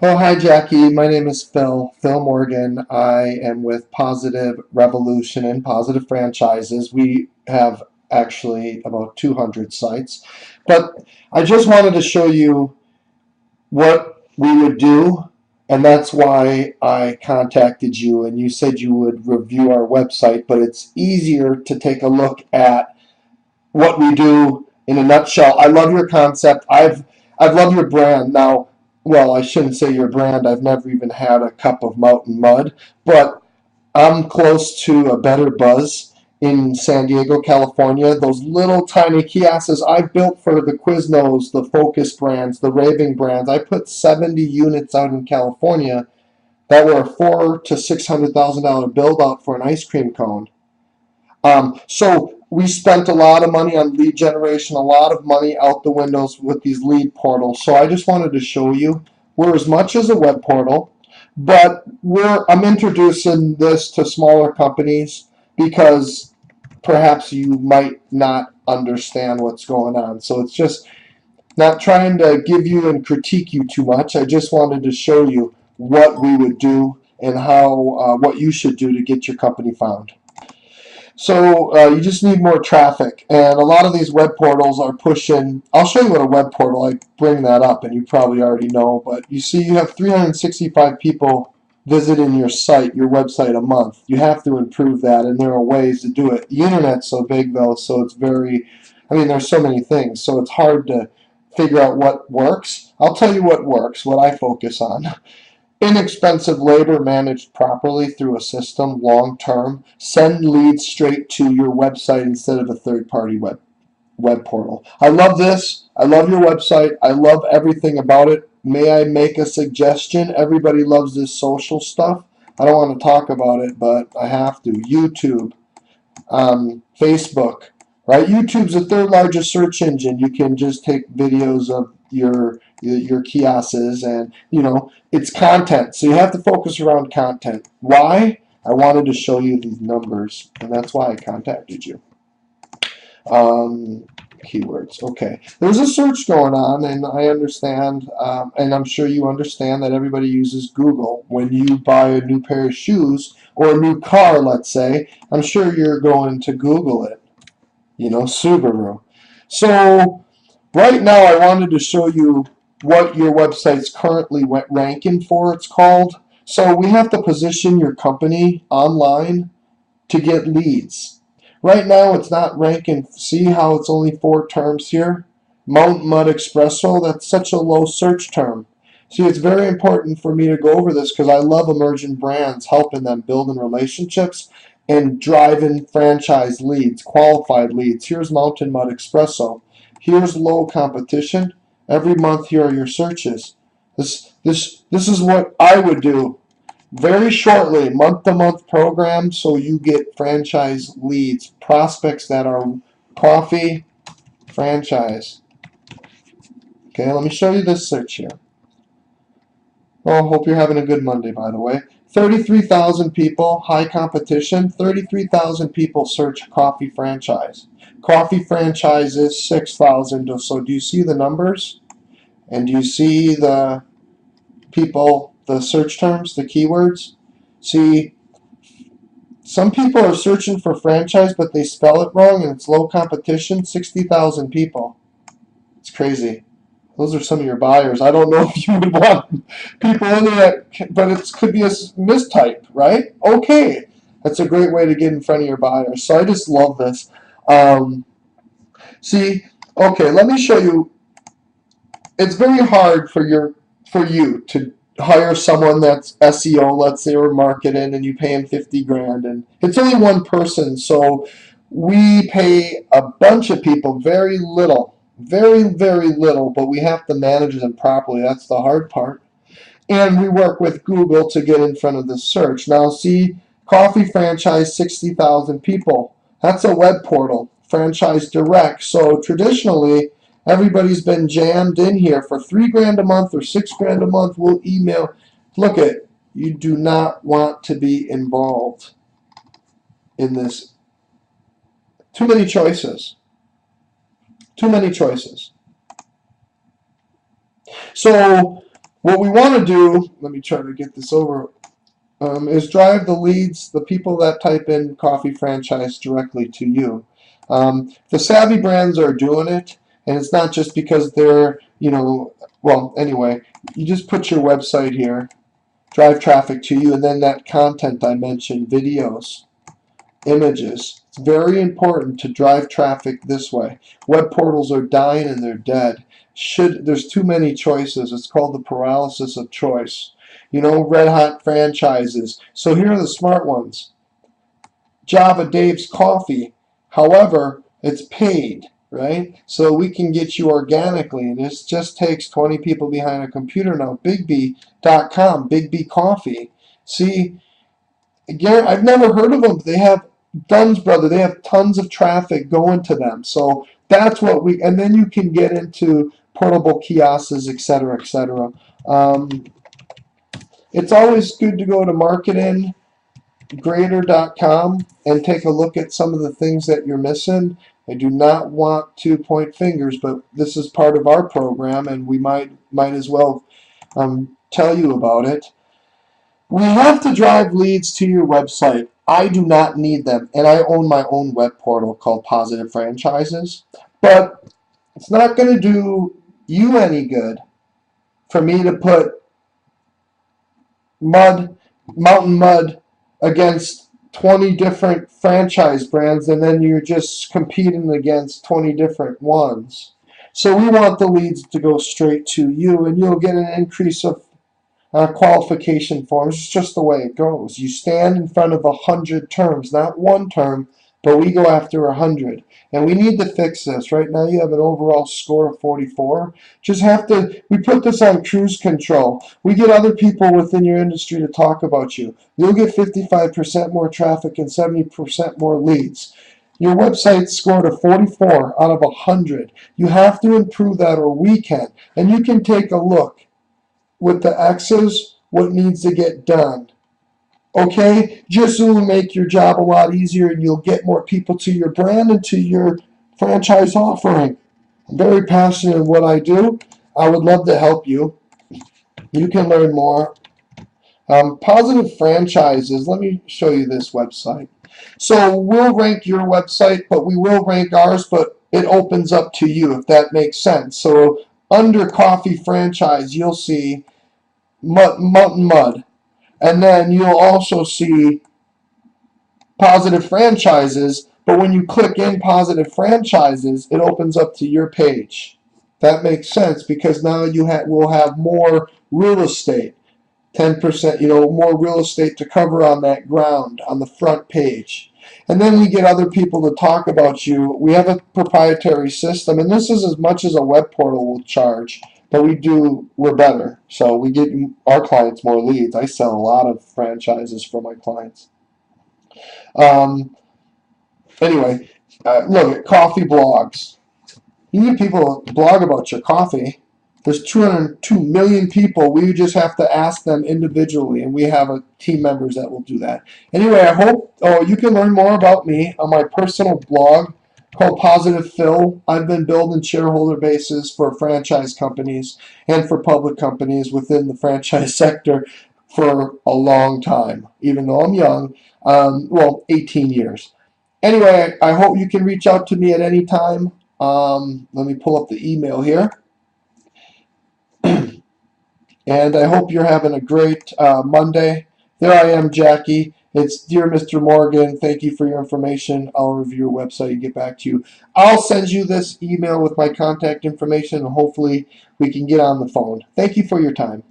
Oh, hi, Jackie. My name is Phil Morgan. I am with Positive Revolution and Positive Franchises. We have actually about 200 sites. But I just wanted to show you what we would do, and that's why I contacted you. And you said you would review our website, but it's easier to take a look at what we do in a nutshell. I love your concept. I've loved your brand. Now, well, I shouldn't say your brand. I've never even had a cup of Mountain Mud, but I'm close to a Better Buzz in San Diego, California. Those little tiny kiosks I built for the Quiznos, the Focus brands, the Raving brands. I put 70 units out in California that were a $400,000 to $600,000 build out for an ice cream cone. So we spent a lot of money on lead generation, a lot of money out the windows with these lead portals. So I just wanted to show you we're as much as a web portal, but I'm introducing this to smaller companies because perhaps you might not understand what's going on. So it's just not trying to give you and critique you too much. I just wanted to show you what we would do and how what you should do to get your company found. So you just need more traffic, and a lot of these web portals are pushing. I'll show you what a web portal. I bring that up, and you probably already know. But you see, you have 365 people visiting your site, your website a month. You have to improve that, and there are ways to do it. The internet's so big though, so it's very. I mean, there's so many things, so it's hard to figure out what works. I'll tell you what works. What I focus on. Inexpensive labor managed properly through a system long term. Send leads straight to your website instead of a third party web portal. I love this. I love your website. I love everything about it. May I make a suggestion? Everybody loves this social stuff. I don't want to talk about it, but I have to. YouTube, Facebook, right? YouTube's the third largest search engine. You can just take videos of your kiosks, and it's content. So you have to focus around content. Why? I wanted to show you these numbers, and that's why I contacted you. Um, Keywords. Okay, there's a search going on, and I understand, and I'm sure you understand that everybody uses Google when you buy a new pair of shoes or a new car. Let's say, I'm sure you're going to Google it. Subaru. So right now, I wanted to show you what your website's currently ranking for. It's called. So we have to position your company online to get leads. Right now, it's not ranking. See how it's only 4 terms here? Mountain Mud Espresso, that's such a low search term. See, it's very important for me to go over this because I love emerging brands, helping them building relationships and driving franchise leads, qualified leads. Here's Mountain Mud Espresso. Here's low competition. Every month, here are your searches. This is what I would do very shortly, month-to-month program, so you get franchise leads, prospects that are coffee franchise. Okay, let me show you this search here. Oh, hope you're having a good Monday, by the way. 33,000 people, high competition. 33,000 people search coffee franchise. Coffee franchise is 6,000. So do you see the numbers? And do you see the people, the search terms, the keywords? See, some people are searching for franchise, but they spell it wrong, and it's low competition. 60,000 people. It's crazy. Those are some of your buyers. I don't know if you would want people in there, but it could be a mistype, right? Okay, that's a great way to get in front of your buyers. So I just love this. Um, See, okay, let me show you. It's very hard for you to hire someone that's SEO, let's say, or marketing, and you pay him 50 grand, and it's only one person, so we pay a bunch of people very little, very, very little, but we have to manage them properly. That's the hard part. And we work with Google to get in front of the search. Now, see, coffee franchise, 60,000 people. That's a web portal, franchise direct. So traditionally, everybody's been jammed in here for 3 grand a month or 6 grand a month. We'll email. Look at, you do not want to be involved in this. Too many choices. Too many choices. So What we want to do, let me try to get this over, is drive the leads, the people that type in coffee franchise directly to you. The savvy brands are doing it, and it's not just because they're, well, anyway, you just put your website here, drive traffic to you, and then that content I mentioned, videos, images. It's very important to drive traffic this way. Web portals are dying and they're dead. There's too many choices. It's called the paralysis of choice. Red hot franchises. So here are the smart ones. Java Dave's Coffee. However, it's paid, right? So we can get you organically, and this just takes 20 people behind a computer now. BigB.com, Big B Coffee. See, again, I've never heard of them. They have Dunn's Brother. They have tons of traffic going to them. So that's what and then you can get into portable kiosks, etc., etc. It's always good to go to marketinggreater.com and take a look at some of the things that you're missing. I do not want to point fingers, but this is part of our program, and we might as well tell you about it. We have to drive leads to your website. I do not need them, and I own my own web portal called Positive Franchises, but it's not going to do you any good for me to put Mountain Mud against 20 different franchise brands, and then you're just competing against 20 different ones. So we want the leads to go straight to you, and you'll get an increase of qualification forms. It's just the way it goes. You stand in front of 100 terms, not one term, but we go after 100. And we need to fix this. Right now you have an overall score of 44. We put this on cruise control. We get other people within your industry to talk about you. You'll get 55% more traffic and 70% more leads. Your website scored a 44 out of 100. You have to improve that, or we can. And you can take a look with the X's, what needs to get done. Okay? Just so it'll make your job a lot easier, and you'll get more people to your brand and to your franchise offering. I'm very passionate in what I do. I would love to help you. You can learn more. Positive Franchises. Let me show you this website. So we'll rank your website, but we will rank ours, but it opens up to you, if that makes sense. So under Coffee Franchise, you'll see Mountain Mud. And then you'll also see Positive Franchises, but when you click in Positive Franchises, it opens up to your page. That makes sense, because now we'll have more real estate, 10%, more real estate to cover on that ground, on the front page. And then we get other people to talk about you. We have a proprietary system, and this is as much as a web portal will charge. But we're better. So we get our clients more leads. I sell a lot of franchises for my clients. Anyway, look at coffee blogs. You need people to blog about your coffee. There's 202 million people. We just have to ask them individually, and we have team members that will do that. Anyway, I hope you can learn more about me on my personal blog called Positive Phil. I've been building shareholder bases for franchise companies and for public companies within the franchise sector for a long time, even though I'm young, 18 years. Anyway, I hope you can reach out to me at any time. Let me pull up the email here. And I hope you're having a great Monday. There I am, Jackie. It's Dear Mr. Morgan, thank you for your information. I'll review your website and get back to you. I'll send you this email with my contact information, and hopefully we can get on the phone. Thank you for your time.